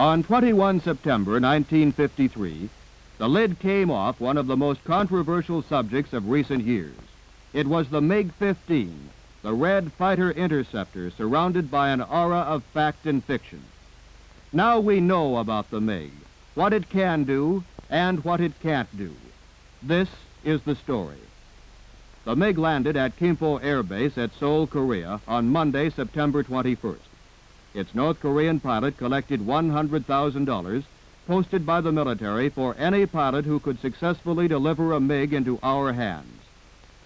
On 21 September 1953, the lid came off one of the most controversial subjects of recent years. It was the MiG-15, the red fighter interceptor surrounded by an aura of fact and fiction. Now we know about the MiG, what it can do and what it can't do. This is the story. The MiG landed at Kimpo Air Base at Seoul, Korea on Monday, September 21st. Its North Korean pilot collected $100,000 posted by the military for any pilot who could successfully deliver a MiG into our hands.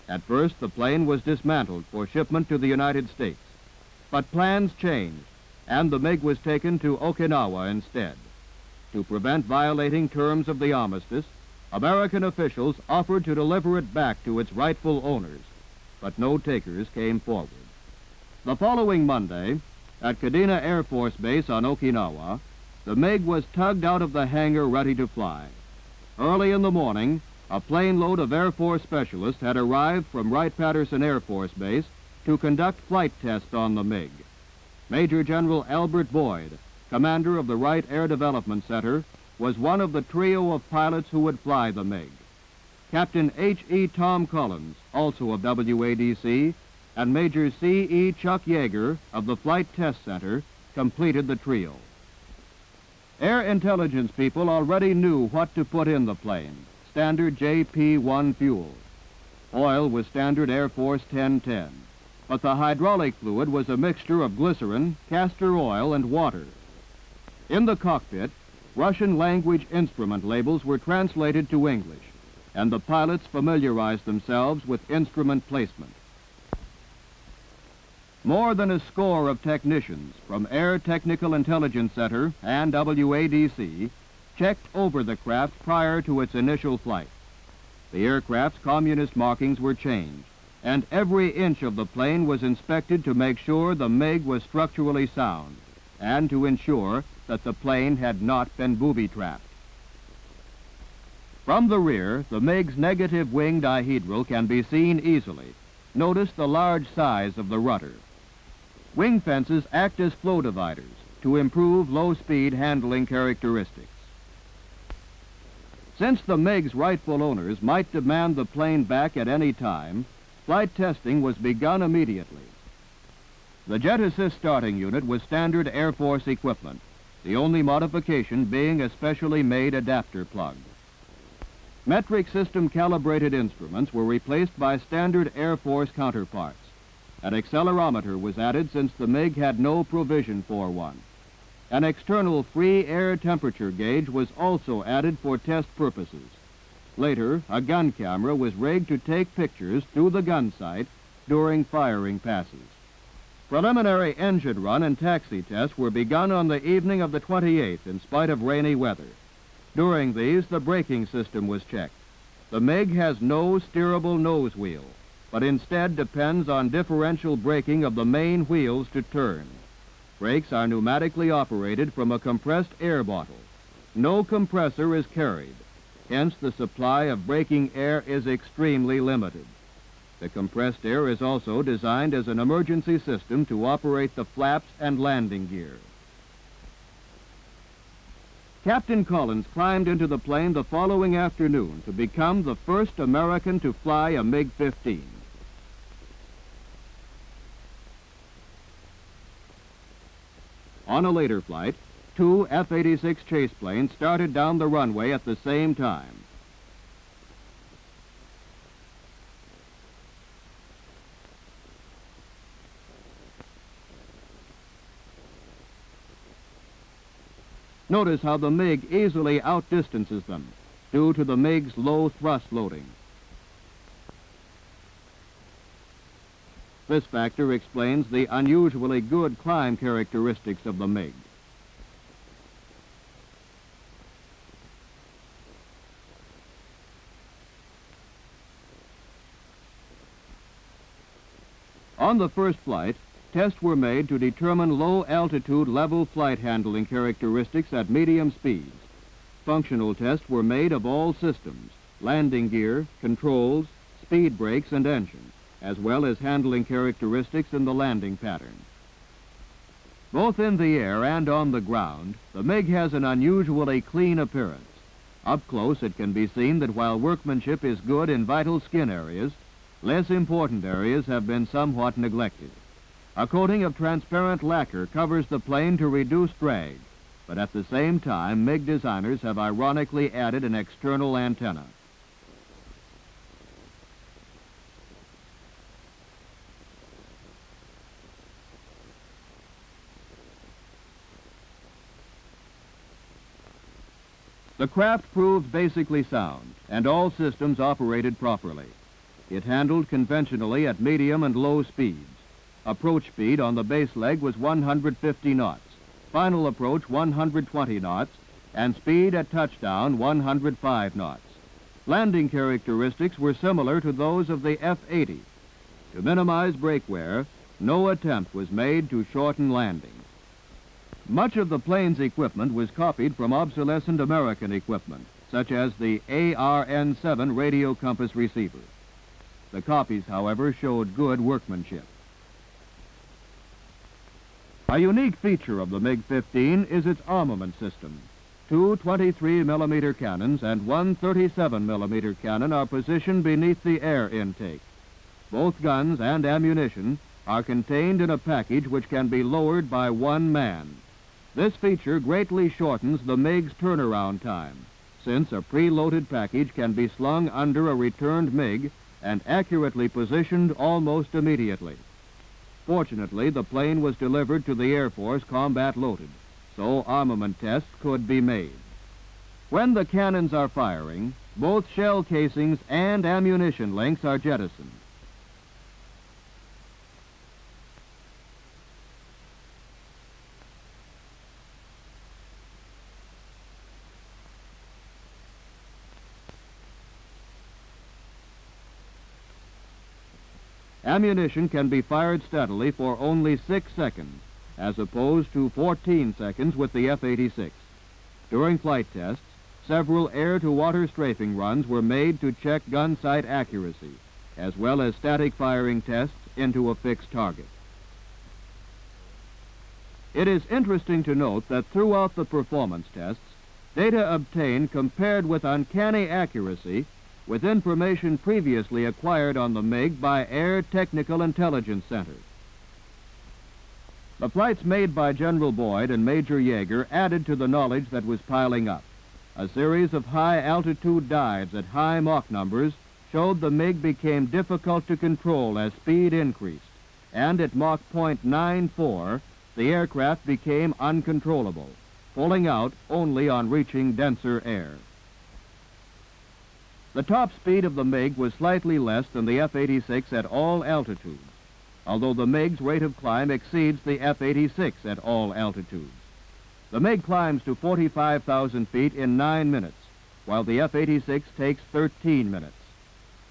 At first, the plane was dismantled for shipment to the United States. But plans changed, and the MiG was taken to Okinawa instead. To prevent violating terms of the armistice, American officials offered to deliver it back to its rightful owners, but no takers came forward. The following Monday, at Kadena Air Force Base on Okinawa, the MiG was tugged out of the hangar ready to fly. Early in the morning, a plane load of Air Force specialists had arrived from Wright-Patterson Air Force Base to conduct flight tests on the MiG. Major General Albert Boyd, commander of the Wright Air Development Center, was one of the trio of pilots who would fly the MiG. Captain H.E. Tom Collins, also of WADC, and Major C.E. Chuck Yeager of the Flight Test Center completed the trio. Air intelligence people already knew what to put in the plane, standard JP-1 fuel. Oil was standard Air Force 1010, but the hydraulic fluid was a mixture of glycerin, castor oil, and water. In the cockpit, Russian language instrument labels were translated to English, and the pilots familiarized themselves with instrument placement. More than a score of technicians from Air Technical Intelligence Center and WADC checked over the craft prior to its initial flight. The aircraft's communist markings were changed, and every inch of the plane was inspected to make sure the MiG was structurally sound and to ensure that the plane had not been booby-trapped. From the rear, the MiG's negative wing dihedral can be seen easily. Notice the large size of the rudder. Wing fences act as flow dividers to improve low-speed handling characteristics. Since the MiG's rightful owners might demand the plane back at any time, flight testing was begun immediately. The Jet Assist starting unit was standard Air Force equipment, the only modification being a specially made adapter plug. Metric system calibrated instruments were replaced by standard Air Force counterparts. An accelerometer was added since the MiG had no provision for one. An external free air temperature gauge was also added for test purposes. Later, a gun camera was rigged to take pictures through the gun sight during firing passes. Preliminary engine run and taxi tests were begun on the evening of the 28th in spite of rainy weather. During these, the braking system was checked. The MiG has no steerable nose wheel, but instead depends on differential braking of the main wheels to turn. Brakes are pneumatically operated from a compressed air bottle. No compressor is carried, hence the supply of braking air is extremely limited. The compressed air is also designed as an emergency system to operate the flaps and landing gear. Captain Collins climbed into the plane the following afternoon to become the first American to fly a MiG-15. On a later flight, two F-86 chase planes started down the runway at the same time. Notice how the MiG easily outdistances them due to the MiG's low thrust loading. This factor explains the unusually good climb characteristics of the MiG. On the first flight, tests were made to determine low-altitude level flight handling characteristics at medium speeds. Functional tests were made of all systems, landing gear, controls, speed brakes, and engine, as well as handling characteristics in the landing pattern. Both in the air and on the ground, the MiG has an unusually clean appearance. Up close, it can be seen that while workmanship is good in vital skin areas, less important areas have been somewhat neglected. A coating of transparent lacquer covers the plane to reduce drag, but at the same time, MiG designers have ironically added an external antenna. The craft proved basically sound, and all systems operated properly. It handled conventionally at medium and low speeds. Approach speed on the base leg was 150 knots, final approach 120 knots, and speed at touchdown 105 knots. Landing characteristics were similar to those of the F-80. To minimize brake wear, no attempt was made to shorten landing. Much of the plane's equipment was copied from obsolescent American equipment, such as the ARN-7 radio compass receiver. The copies, however, showed good workmanship. A unique feature of the MiG-15 is its armament system. Two 23-millimeter cannons and one 37-millimeter cannon are positioned beneath the air intake. Both guns and ammunition are contained in a package which can be lowered by one man. This feature greatly shortens the MiG's turnaround time, since a preloaded package can be slung under a returned MiG and accurately positioned almost immediately. Fortunately, the plane was delivered to the Air Force combat loaded, so armament tests could be made. When the cannons are firing, both shell casings and ammunition links are jettisoned. Ammunition can be fired steadily for only 6 seconds, as opposed to 14 seconds with the F-86. During flight tests, several air-to-water strafing runs were made to check gun sight accuracy, as well as static firing tests into a fixed target. It is interesting to note that throughout the performance tests, data obtained compared with uncanny accuracy with information previously acquired on the MiG by Air Technical Intelligence Center. The flights made by General Boyd and Major Yeager added to the knowledge that was piling up. A series of high-altitude dives at high Mach numbers showed the MiG became difficult to control as speed increased, and at Mach .94, the aircraft became uncontrollable, pulling out only on reaching denser air. The top speed of the MiG was slightly less than the F-86 at all altitudes, although the MiG's rate of climb exceeds the F-86 at all altitudes. The MiG climbs to 45,000 feet in 9 minutes, while the F-86 takes 13 minutes.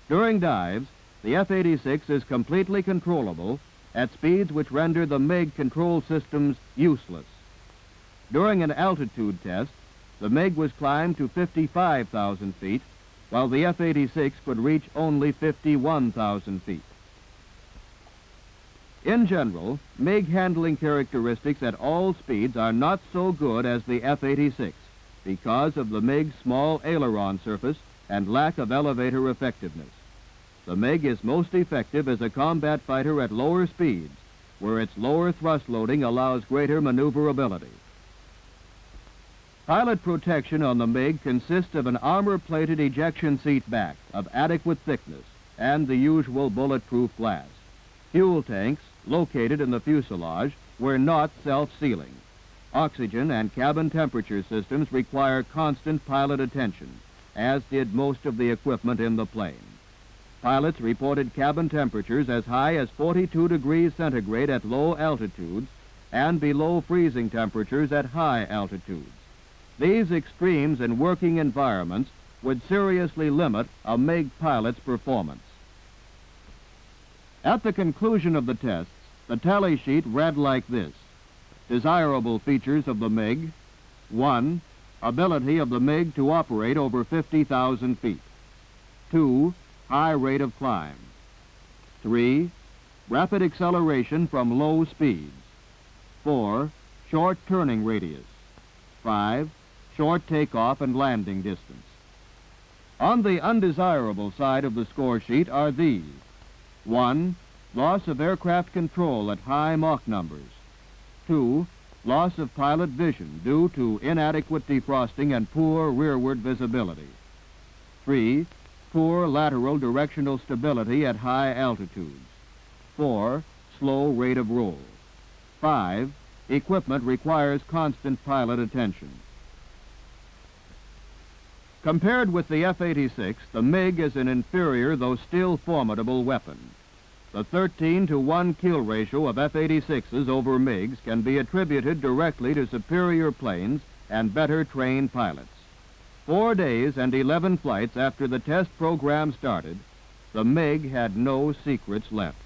During dives, the F-86 is completely controllable at speeds which render the MiG control systems useless. During an altitude test, the MiG was climbed to 55,000 feet, while the F-86 could reach only 51,000 feet. In general, MiG handling characteristics at all speeds are not so good as the F-86 because of the MiG's small aileron surface and lack of elevator effectiveness. The MiG is most effective as a combat fighter at lower speeds, where its lower thrust loading allows greater maneuverability. Pilot protection on the MiG consists of an armor-plated ejection seat back of adequate thickness and the usual bulletproof glass. Fuel tanks, located in the fuselage, were not self-sealing. Oxygen and cabin temperature systems require constant pilot attention, as did most of the equipment in the plane. Pilots reported cabin temperatures as high as 42 degrees centigrade at low altitudes and below freezing temperatures at high altitudes. These extremes in working environments would seriously limit a MiG pilot's performance. At the conclusion of the tests, the tally sheet read like this. Desirable features of the MiG: 1. Ability of the MiG to operate over 50,000 feet. 2. High rate of climb. 3. Rapid acceleration from low speeds. 4. Short turning radius. 5. Short takeoff and landing distance. On the undesirable side of the score sheet are these. 1. Loss of aircraft control at high Mach numbers. 2. Loss of pilot vision due to inadequate defrosting and poor rearward visibility. 3. Poor lateral directional stability at high altitudes. 4. Slow rate of roll. 5. Equipment requires constant pilot attention. Compared with the F-86, the MiG is an inferior though still formidable weapon. The 13-to-1 kill ratio of F-86s over MiGs can be attributed directly to superior planes and better trained pilots. 4 days and 11 flights after the test program started, the MiG had no secrets left.